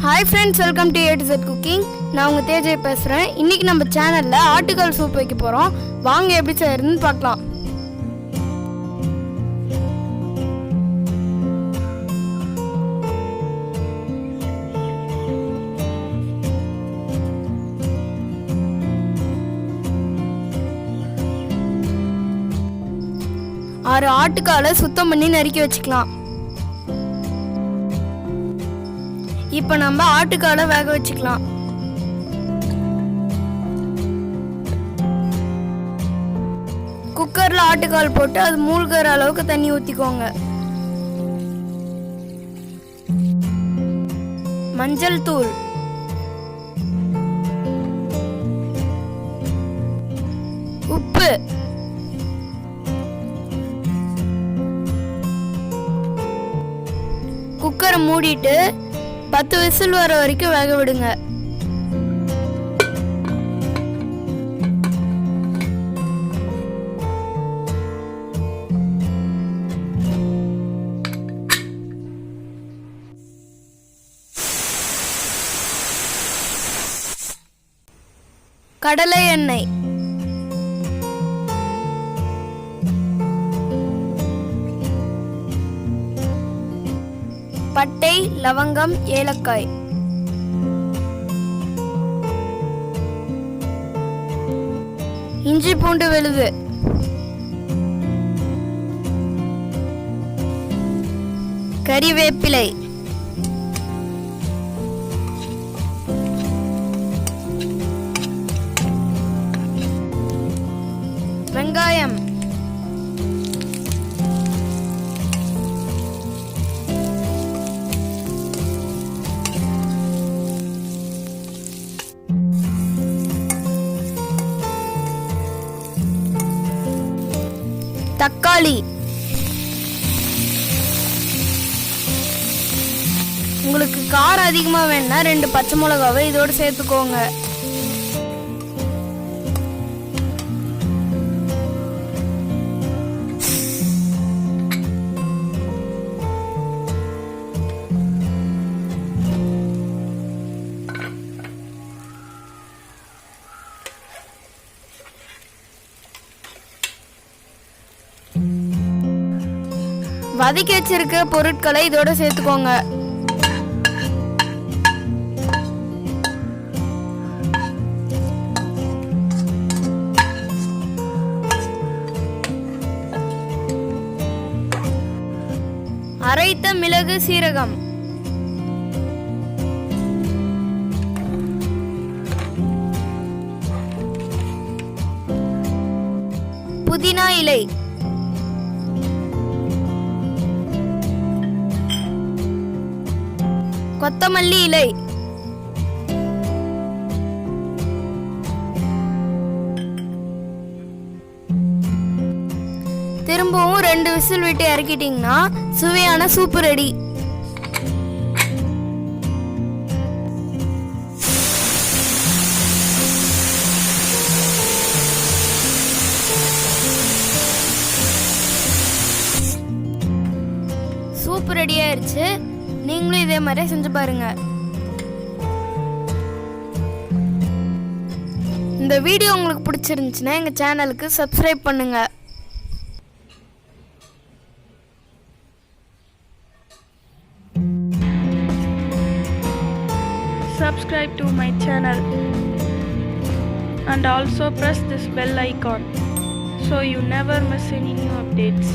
Hi friends, welcome to A to Z Cooking. நான் உங்க தேஜய் பேசுறேன். இன்னைக்கு நம்ம சேனல்ல ஆட்டுக்கால் சூப் வைக்க போறோம். வாங்க எப்படி செய்யறதுன்னு பார்க்கலாம். ஆறு ஆட்டுக்காலை சுத்தம் பண்ணி நறுக்கி வச்சுக்கலாம். இப்போ நம்ம ஆட்டுக்காலை வேக வச்சுக்கலாம். குக்கர்ல ஆட்டுக்கால் போட்டு அது மூழ்கிற அளவுக்கு தண்ணி ஊத்திக்கோங்க. மஞ்சள் தூள், உப்பு, குக்கரை மூடிட்டு 10 விசில் வர வரைக்கும் வேக விடுங்க. கடலை எண்ணெய், பட்டை, லவங்கம், ஏலக்காய், இஞ்சி பூண்டு விழுது, கறிவேப்பிலை, வெங்காயம், தக்காளி, உங்களுக்கு காரம் அதிகமா வேணும்னா 2 பச்சை மிளகாவை இதோட சேர்த்துக்கோங்க. வதக்கி வச்சிருக்க பொருட்களை இதோட சேர்த்துக்கோங்க. அரைத்த மிளகு, சீரகம், புதினா இலை, கொத்தமல்லி இலை, திரும்பவும் 2 விசில் விட்டு இறக்கிட்டீங்கன்னா சுவையான சூப் ரெடி. சூப் ரெடி ஆயிருச்சு. நீங்களும் இதே மாதிரி செஞ்சு பாருங்க. இந்த வீடியோ உங்களுக்கு பிடிச்சிருந்துச்சுன்னா எங்க சேனலுக்கு சப்ஸ்கிரைப் பண்ணுங்க. Subscribe to my channel and also press this bell icon so you never miss any new updates.